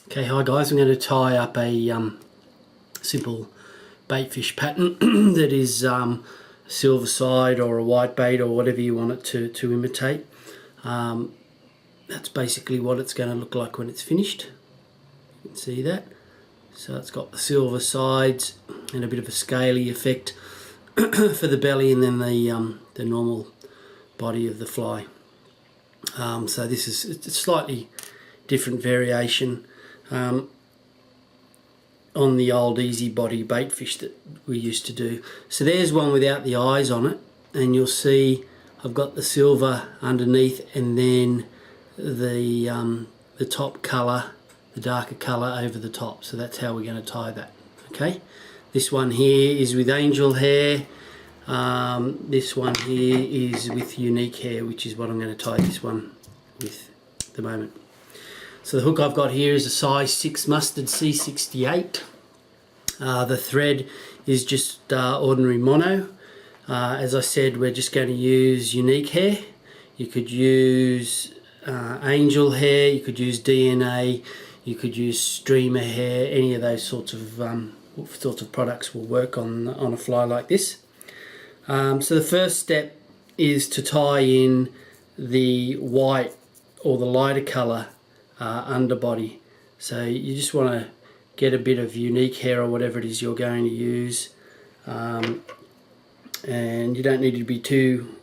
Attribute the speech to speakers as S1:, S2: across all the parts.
S1: Okay, hi guys, I'm going to tie up a simple bait fish pattern that is Silverside or a Whitebait or whatever you want it to imitate. That's basically what it's going to look like when it's finished. You can see that. So it's got the silver sides and a bit of a scaly effect for the belly, and then the normal body of the fly. So this is a slightly different variation on the old easy body bait fish that we used to do. So there's one without the eyes on it, and you'll see I've got the silver underneath, and then the top colour, the darker colour over the top. So that's how we're going to tie that. Okay, this one here is with angel hair. This one here is with unique hair, which is what I'm going to tie this one with at the moment. So the hook I've got here is a size 6 Mustad C68. The thread is just ordinary mono. As I said, we're just going to use unique hair. You could use angel hair, you could use DNA, you could use streamer hair. Any of those sorts of products will work on a fly like this. So the first step is to tie in the white or the lighter colour underbody. So you just want to get a bit of unique hair or whatever it is you're going to use, and you don't need to be too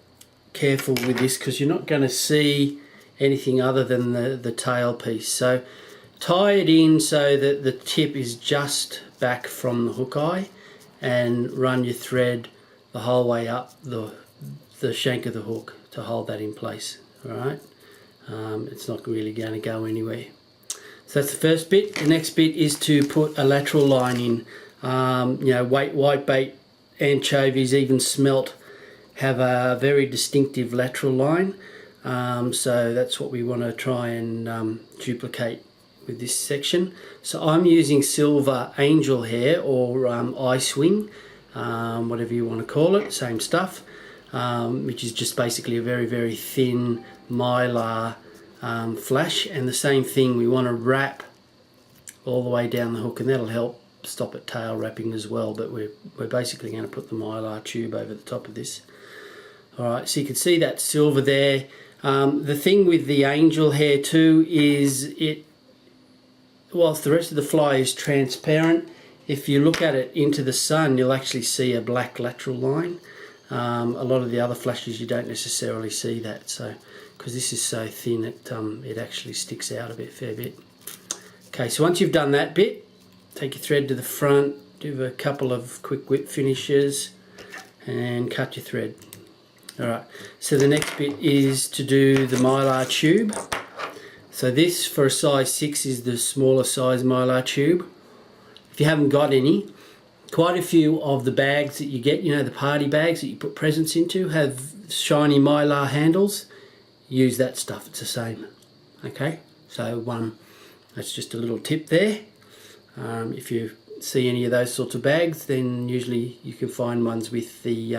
S1: careful with this because you're not going to see anything other than the tail piece. So tie it in so that the tip is just back from the hook eye, and run your thread the whole way up the shank of the hook to hold that in place. Alright, it's not really going to go anywhere. So that's the first bit. The next bit is to put a lateral line in. You know, whitebait, anchovies, even smelt have a very distinctive lateral line. So that's what we want to try and duplicate with this section. So I'm using silver angel hair or ice wing, whatever you want to call it, same stuff, which is just basically a very, very thin Mylar flash. And the same thing, we want to wrap all the way down the hook, and that'll help stop it tail wrapping as well, but we're basically going to put the Mylar tube over the top of this. Alright, so you can see that silver there. The thing with the angel hair too is whilst the rest of the fly is transparent, if you look at it into the sun, you'll actually see a black lateral line. A lot of the other flashes you don't necessarily see that, so because this is so thin, it actually sticks out a fair bit. Okay, so once you've done that bit, take your thread to the front, do a couple of quick whip finishes, and cut your thread. Alright, so the next bit is to do the Mylar tube. So this, for a size 6, is the smaller size Mylar tube. If you haven't got any, quite a few of the bags that you get, you know, the party bags that you put presents into, have shiny Mylar handles. Use that stuff, it's the same. Okay, so that's just a little tip there. If you see any of those sorts of bags, then usually you can find ones with the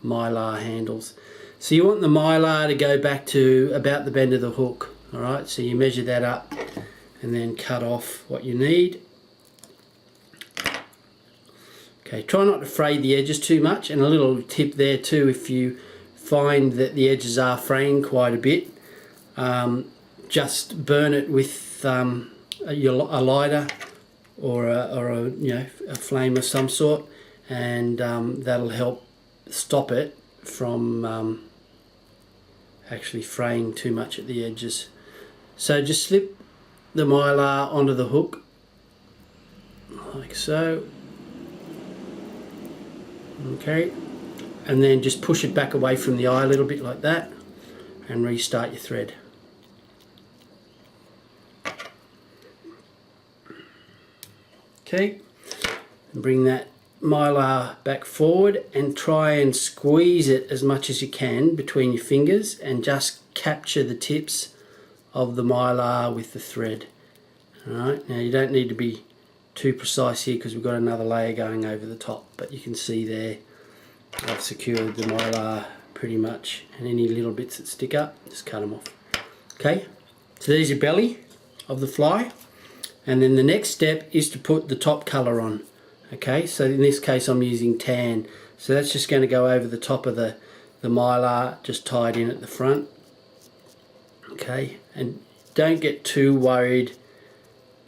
S1: Mylar handles. So you want the Mylar to go back to about the bend of the hook. Alright, so you measure that up and then cut off what you need. Okay, try not to fray the edges too much, and a little tip there too, if you find that the edges are fraying quite a bit, just burn it with a lighter or a flame of some sort, and that'll help stop it from actually fraying too much at the edges. So just slip the Mylar onto the hook like so. Okay, and then just push it back away from the eye a little bit like that, and restart your thread. Okay, and bring that Mylar back forward and try and squeeze it as much as you can between your fingers, and just capture the tips of the Mylar with the thread. Alright, now you don't need to be too precise here because we've got another layer going over the top, but you can see there I've secured the Mylar pretty much, and any little bits that stick up, just cut them off. Okay, so there's your belly of the fly. And then the next step is to put the top colour on. Okay, so in this case I'm using tan. So that's just going to go over the top of the Mylar, just tied in at the front. Okay, and don't get too worried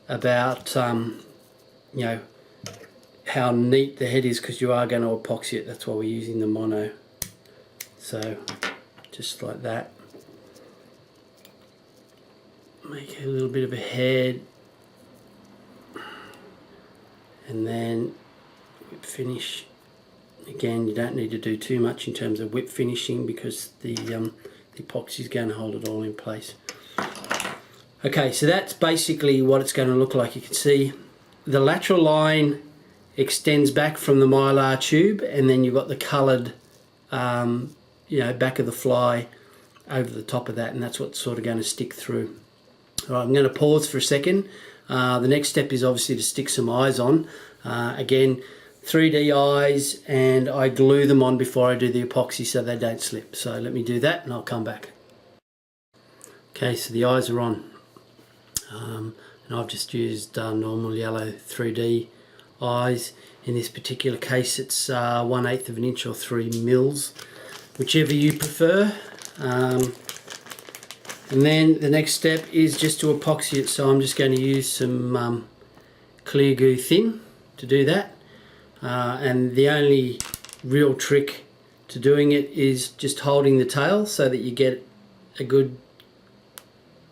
S1: about you know, how neat the head is, because you are going to epoxy it. That's why we're using the mono. So just like that. Make a little bit of a head, and then whip finish. Again, you don't need to do too much in terms of whip finishing, because the epoxy is going to hold it all in place. Okay, so that's basically what it's going to look like. You can see the lateral line extends back from the Mylar tube, and then you've got the coloured you know, back of the fly over the top of that, and that's what's sort of going to stick through. All right, I'm going to pause for a second. The next step is obviously to stick some eyes on. Again, 3D eyes, and I glue them on before I do the epoxy so they don't slip. So let me do that and I'll come back. Okay, so the eyes are on. And I've just used normal yellow 3D eyes. In this particular case it's 1/8 of an inch or 3 mils, whichever you prefer. And then the next step is just to epoxy it. So I'm just going to use some clear goo thin to do that. And the only real trick to doing it is just holding the tail so that you get a good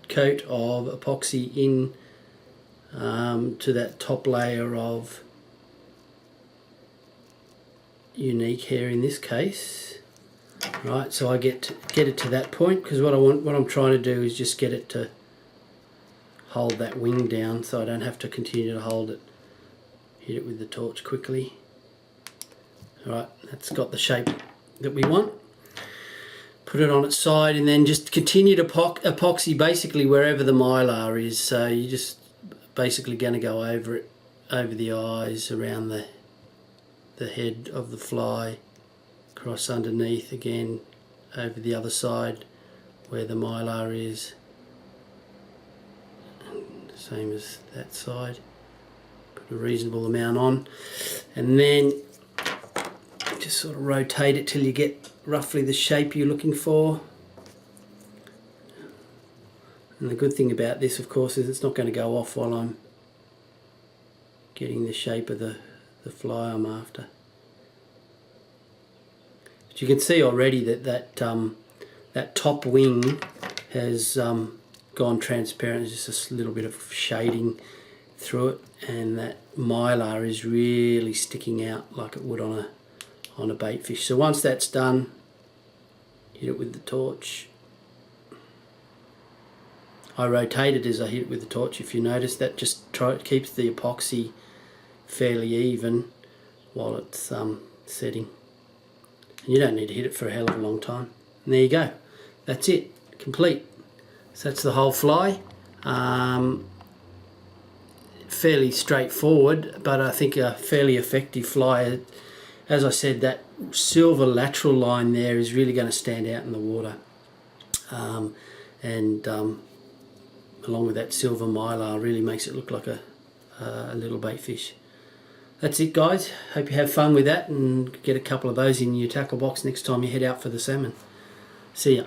S1: coat of epoxy in to that top layer of unique hair in this case. Right, so I get it to that point, because what I'm trying to do is just get it to hold that wing down, so I don't have to continue to hold it. Hit it with the torch quickly. Alright, that's got the shape that we want. Put it on its side, and then just continue to epoxy basically wherever the Mylar is. So you're just basically going to go over it, over the eyes, around the head of the fly, across underneath again, over the other side where the Mylar is. And same as that side. Put a reasonable amount on, and then just sort of rotate it till you get roughly the shape you're looking for. And the good thing about this, of course, is it's not going to go off while I'm getting the shape of the fly I'm after. But you can see already that top wing has gone transparent. There's just a little bit of shading through it, and that Mylar is really sticking out like it would on a bait fish. So once that's done, hit it with the torch. I rotate it as I hit it with the torch. If you notice, that just keeps the epoxy fairly even while it's setting. And you don't need to hit it for a hell of a long time. And there you go. That's it. Complete. So that's the whole fly. Fairly straightforward, but I think a fairly effective fly. As I said, that silver lateral line there is really going to stand out in the water. Along with that silver Mylar, really makes it look like a little bait fish. That's it, guys. Hope you have fun with that and get a couple of those in your tackle box next time you head out for the salmon. See ya.